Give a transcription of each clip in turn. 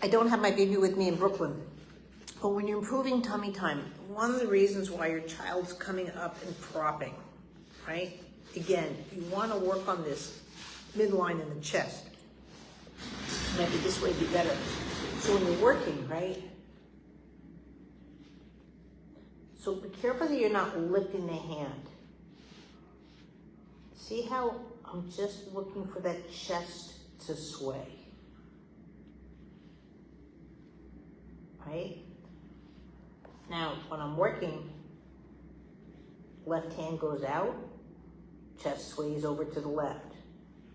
I don't have my baby with me in Brooklyn, but when you're improving tummy time, one of the reasons why your child's coming up and propping, right? Again, you want to work on this midline in the chest. Maybe this way would be better. So when you're working, right? So be careful that you're not lifting the hand. See how I'm just looking for that chest to sway, right? Now, when I'm working, left hand goes out, chest sways over to the left.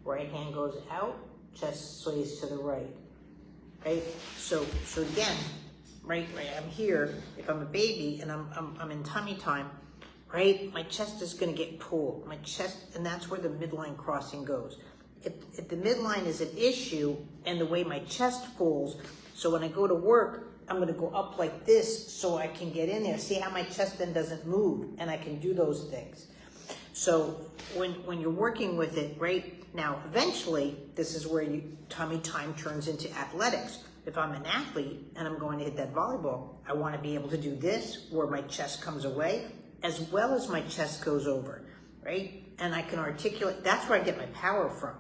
Right hand goes out, chest sways to the right, right? So again, right, I'm here. If I'm a baby and I'm in tummy time, right, my chest is gonna get pulled. My chest, and that's where the midline crossing goes. If the midline is an issue and the way my chest falls, so when I go to work, I'm gonna go up like this so I can get in there. See how my chest then doesn't move and I can do those things. So when you're working with it, right, now eventually this is where tummy time turns into athletics. If I'm an athlete and I'm going to hit that volleyball, I want to be able to do this where my chest comes away as well as my chest goes over, right? And I can articulate, that's where I get my power from,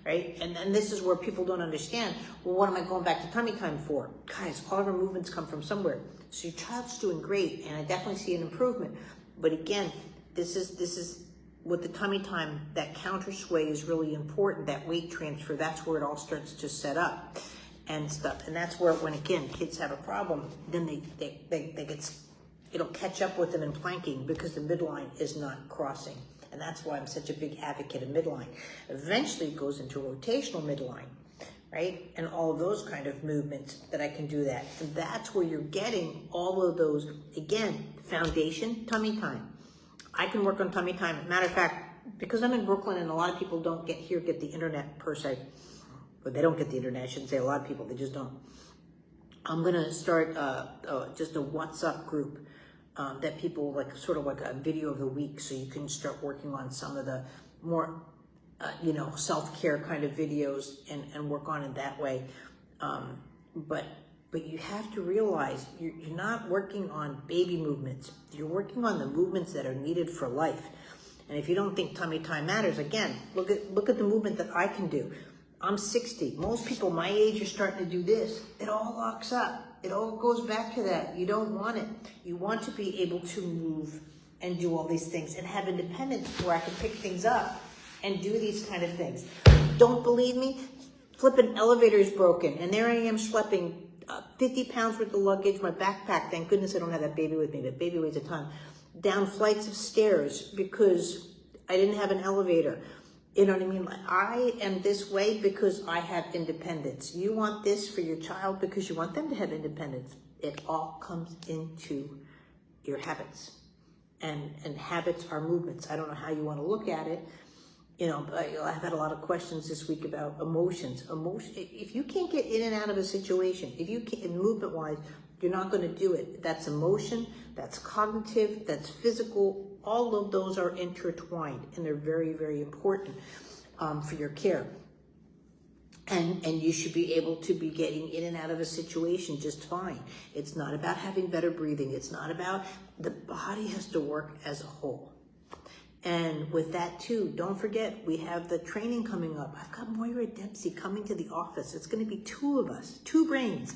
right? And then this is where people don't understand, well, what am I going back to tummy time for? Guys, all of our movements come from somewhere. So your child's doing great, and I definitely see an improvement. But again, this is with the tummy time, that counter sway is really important, that weight transfer, that's where it all starts to set up and stuff. And that's where, when again, kids have a problem, then they get, it'll catch up with them in planking because the midline is not crossing. And that's why I'm such a big advocate of midline. Eventually it goes into rotational midline, right? And all of those kind of movements that I can do that. And that's where you're getting all of those, again, foundation, tummy time. I can work on tummy time. Matter of fact, because I'm in Brooklyn and a lot of people don't get the internet per se, but they don't get the internet, I shouldn't say a lot of people, they just don't. I'm gonna start just a WhatsApp group that people like, sort of like a video of the week, so you can start working on some of the more, self-care kind of videos and work on it that way. But you have to realize you're not working on baby movements. You're working on the movements that are needed for life. And if you don't think tummy time matters, again, look at the movement that I can do. I'm 60. Most people my age are starting to do this. It all locks up. It all goes back to that. You don't want it. You want to be able to move and do all these things and have independence where I can pick things up and do these kind of things. Don't believe me? Flipping elevator is broken, and there I am schlepping 50 pounds worth of luggage, my backpack, thank goodness I don't have that baby with me, that baby weighs a ton, down flights of stairs because I didn't have an elevator. You know what I mean? I am this way because I have independence. You want this for your child because you want them to have independence. It all comes into your habits. And habits are movements. I don't know how you want to look at it. But I've had a lot of questions this week about emotions. If you can't get in and out of a situation, if you can't, movement-wise, you're not going to do it. That's emotion, that's cognitive, that's physical. All of those are intertwined, and they're very, very important for your care. And you should be able to be getting in and out of a situation just fine. It's not about having better breathing. It's not about, the body has to work as a whole. And with that too, don't forget, we have the training coming up. I've got Moira Dempsey coming to the office. It's going to be 2 of us, 2 brains.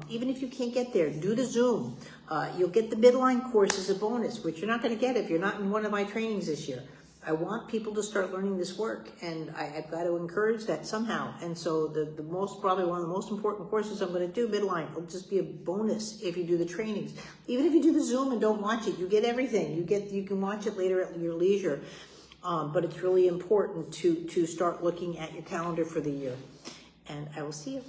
Even if you can't get there, do the Zoom. You'll get the midline course as a bonus, which you're not going to get if you're not in one of my trainings this year. I want people to start learning this work, and I've got to encourage that somehow. And so probably one of the most important courses I'm going to do, midline, it'll just be a bonus if you do the trainings. Even if you do the Zoom and don't watch it, you get everything. You can watch it later at your leisure. But it's really important to start looking at your calendar for the year. And I will see you.